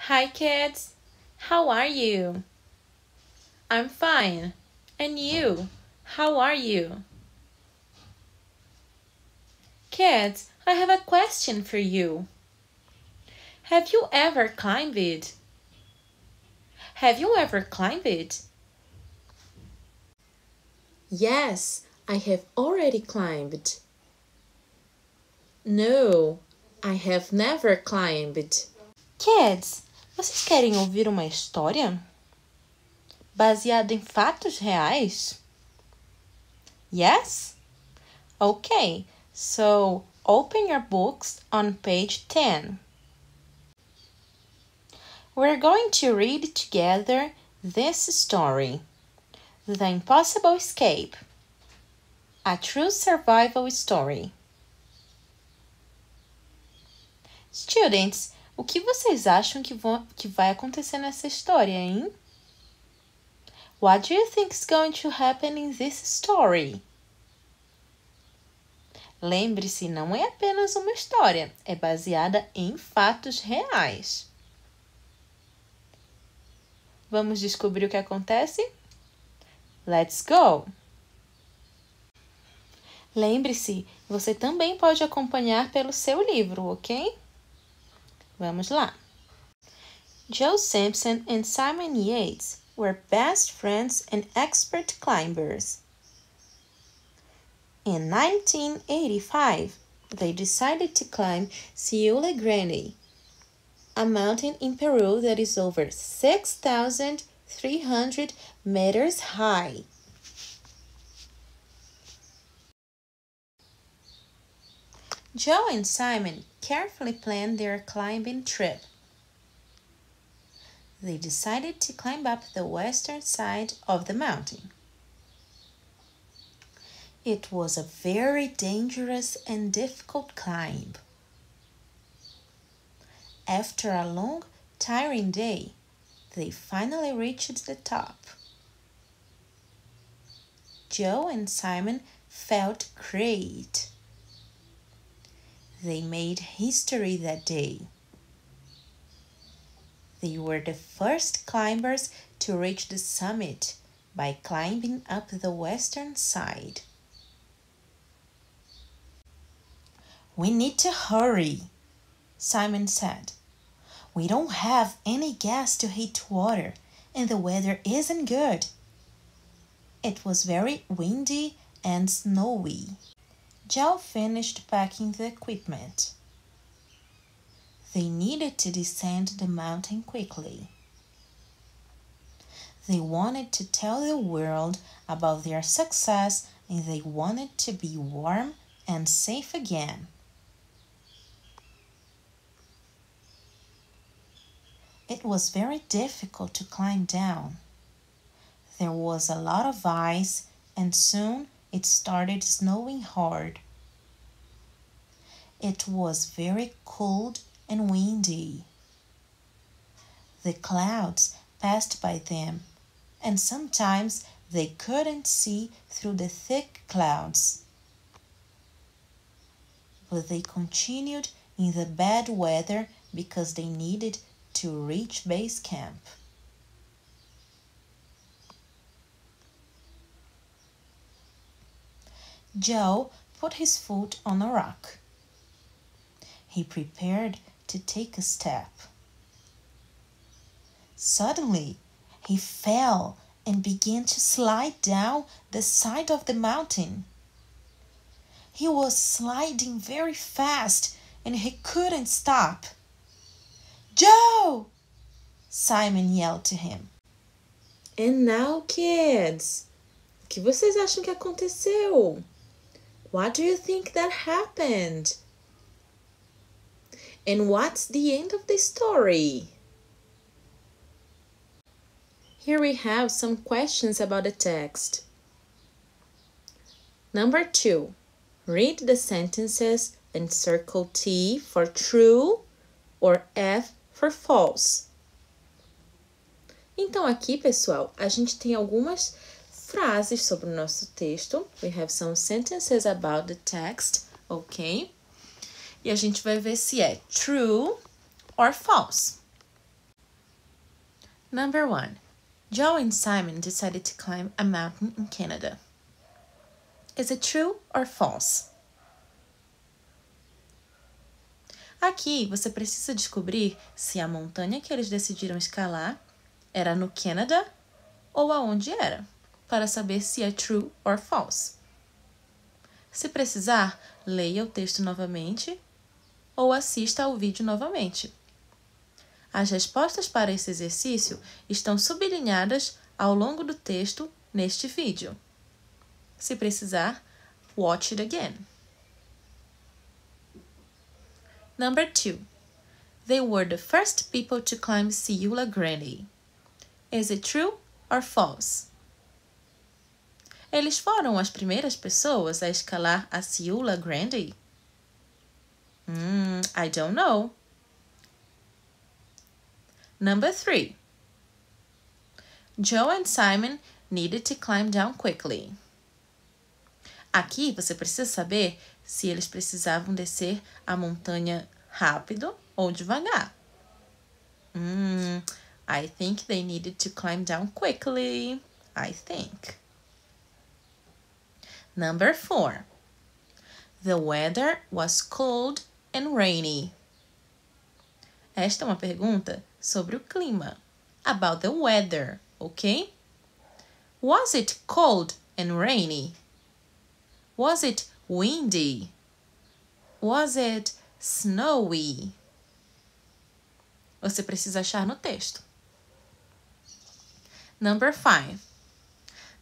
Hi kids, how are you? I'm fine. And you? How are you? Kids, I have a question for you. Have you ever climbed it? Have you ever climbed it? Yes, I have already climbed. No. I have never climbed. Kids, vocês querem ouvir uma história? Baseada em fatos reais? Yes? Okay, so open your books on page 10. We're going to read together this story, The Impossible Escape, a true survival story. Students, o que vocês acham que vai acontecer nessa história, hein? What do you think is going to happen in this story? Lembre-se, não é apenas uma história, é baseada em fatos reais. Vamos descobrir o que acontece? Let's go! Lembre-se, você também pode acompanhar pelo seu livro, ok? Vamos lá! Joe Simpson and Simon Yates were best friends and expert climbers. In 1985, they decided to climb Ciule Grande, a mountain in Peru that is over 6,300 meters high. Joe and Simon carefully planned their climbing trip. They decided to climb up the western side of the mountain. It was a very dangerous and difficult climb. After a long, tiring day, they finally reached the top. Joe and Simon felt great. They made history that day. They were the first climbers to reach the summit by climbing up the western side. "We need to hurry," Simon said. "We don't have any gas to heat water, and the weather isn't good." It was very windy and snowy. Joe finished packing the equipment. They needed to descend the mountain quickly. They wanted to tell the world about their success, and they wanted to be warm and safe again. It was very difficult to climb down. There was a lot of ice, and soon it started snowing hard. It was very cold and windy. The clouds passed by them, and sometimes they couldn't see through the thick clouds. But they continued in the bad weather because they needed to reach base camp. Joe put his foot on a rock. He prepared to take a step. Suddenly, he fell and began to slide down the side of the mountain. He was sliding very fast and he couldn't stop. "Joe!" Simon yelled to him. And now, kids, o que vocês acham que aconteceu? What do you think that happened? And what's the end of the story? Here we have some questions about the text. Number 2, read the sentences and circle T for true or F for false. Então aqui, pessoal, a gente tem algumas frases sobre o nosso texto. We have some sentences about the text, ok? E a gente vai ver se é true or false. Number 1. Joe and Simon decided to climb a mountain in Canada. Is it true or false? Aqui você precisa descobrir se a montanha que eles decidiram escalar era no Canadá ou aonde era, para saber se é true or false. Se precisar, leia o texto novamente ou assista ao vídeo novamente. As respostas para esse exercício estão sublinhadas ao longo do texto neste vídeo. Se precisar, watch it again. Number 2. They were the first people to climb Ciula Grande. Is it true or false? Eles foram as primeiras pessoas a escalar a Ciula Grande? I don't know. Number 3. Joe and Simon needed to climb down quickly. Aqui você precisa saber se eles precisavam descer a montanha rápido ou devagar. I think they needed to climb down quickly. I think. Number 4. The weather was cold and rainy. Esta é uma pergunta sobre o clima. About the weather, ok? Was it cold and rainy? Was it windy? Was it snowy? Você precisa achar no texto. Number 5.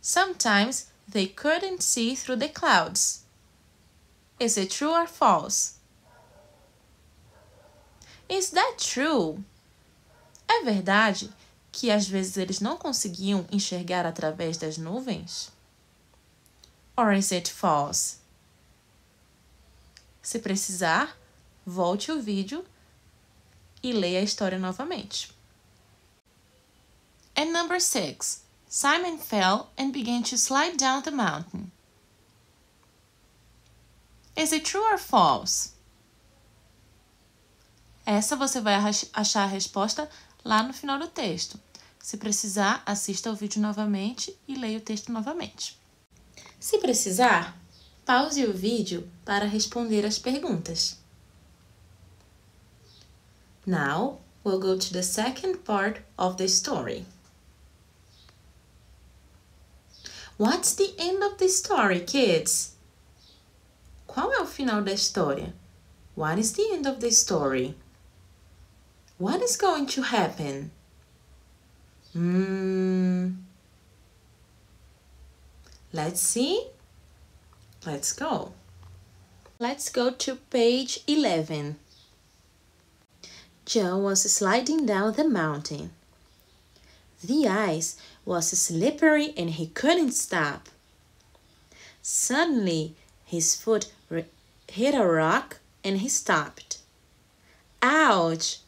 Sometimes they couldn't see through the clouds. Is it true or false? Is that true? É verdade que às vezes eles não conseguiam enxergar através das nuvens? Or is it false? Se precisar, volte o vídeo e leia a história novamente. And number 6. Simon fell and began to slide down the mountain. Is it true or false? Essa você vai achar a resposta lá no final do texto. Se precisar, assista ao vídeo novamente e leia o texto novamente. Se precisar, pause o vídeo para responder as perguntas. Now, we'll go to the second part of the story. What's the end of the story, kids? Qual é o final da história? What is the end of the story? What is going to happen? Let's see. Let's go. Let's go to page 11. Joe was sliding down the mountain. The ice was slippery and he couldn't stop. Suddenly, his foot hit a rock and he stopped. Ouch!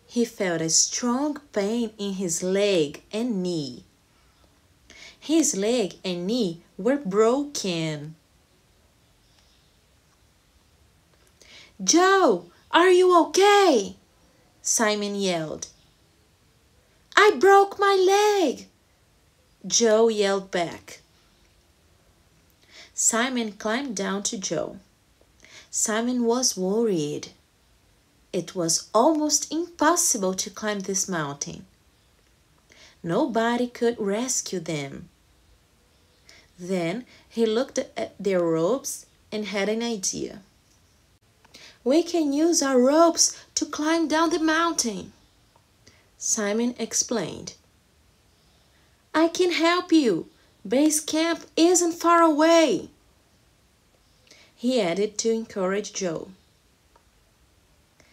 He felt a strong pain in his leg and knee. His leg and knee were broken. Joe, are you okay? Simon yelled. I broke my leg, Joe yelled back. Simon climbed down to Joe. Simon was worried. It was almost impossible to climb this mountain. Nobody could rescue them. Then he looked at their ropes and had an idea. We can use our ropes to climb down the mountain, Simon explained. I can help you. Base camp isn't far away, he added to encourage Joe.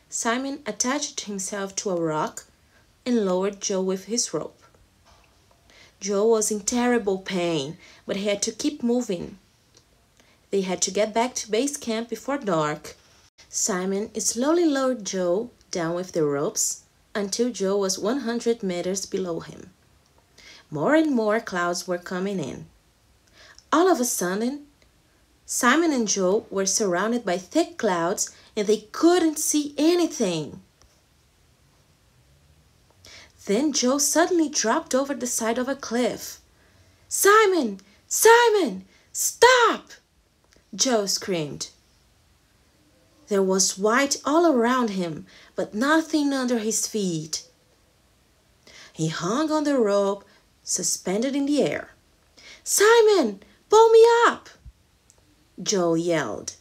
Simon attached himself to a rock and lowered Joe with his rope. Joe was in terrible pain, but he had to keep moving. They had to get back to base camp before dark. Simon slowly lowered Joe down with the ropes until Joe was 100 meters below him. More and more clouds were coming in. All of a sudden, Simon and Joe were surrounded by thick clouds and they couldn't see anything. Then Joe suddenly dropped over the side of a cliff. "Simon! Simon! Stop!" Joe screamed. There was white all around him, but nothing under his feet. He hung on the rope, suspended in the air. "Simon, pull me up!" Joe yelled.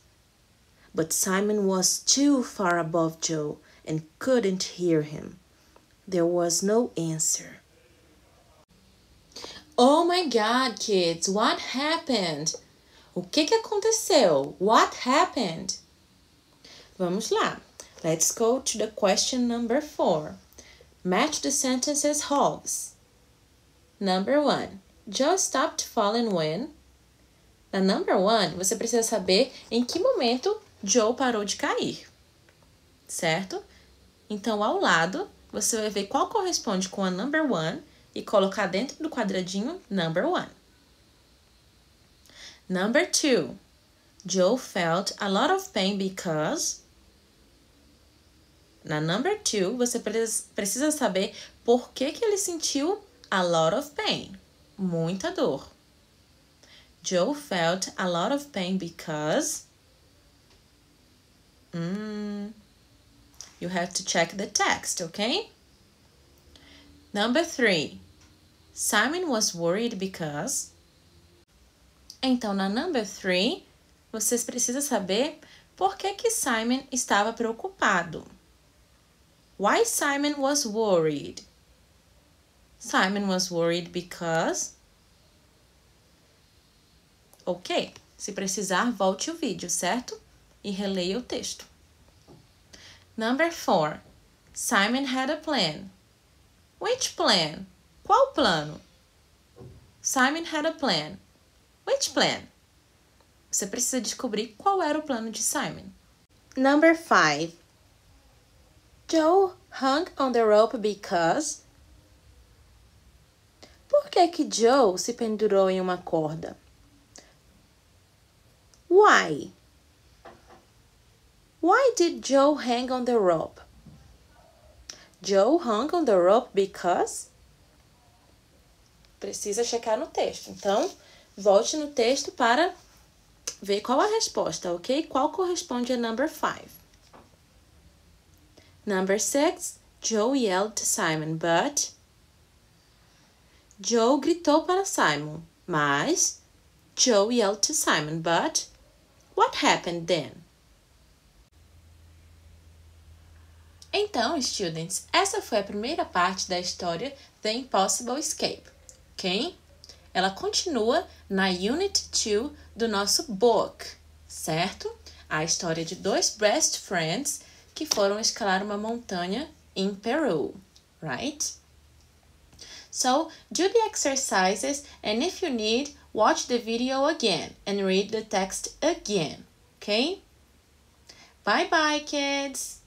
But Simon was too far above Joe and couldn't hear him. There was no answer. Oh my God, kids, what happened? O que aconteceu? What happened? Vamos lá. Let's go to the question number 4. Match the sentences halves. Number 1. Joe stopped falling when? Na number 1, você precisa saber em que momento Joe parou de cair. Certo? Então, ao lado, você vai ver qual corresponde com a number 1 e colocar dentro do quadradinho number 1. Number 2. Joe felt a lot of pain because... Na number 2, você precisa saber por que ele sentiu a lot of pain. Muita dor. Joe felt a lot of pain because... You have to check the text, okay? Number 3. Simon was worried because... Então, na number 3, vocês precisam saber por que Simon estava preocupado. Why Simon was worried? Simon was worried because... Ok, se precisar, volte o vídeo, certo? E releia o texto. Number 4. Simon had a plan. Which plan? Qual plano? Simon had a plan. Which plan? Você precisa descobrir qual era o plano de Simon. Number 5. Joe hung on the rope because... Por que Joe se pendurou em uma corda? Why? Why did Joe hang on the rope? Joe hung on the rope because... Precisa checar no texto. Então, volte no texto para ver qual a resposta, ok? Qual corresponde a number 5? Number 6. Joe yelled to Simon, but... Joe gritou para Simon, mas... Joe yelled to Simon, but... What happened then? Então, students, essa foi a primeira parte da história The Impossible Escape, ok? Ela continua na Unit 2 do nosso book, certo? A história de 2 best friends que foram escalar uma montanha in Peru, right? So, do the exercises, and if you need, watch the video again and read the text again, okay? Bye-bye, kids!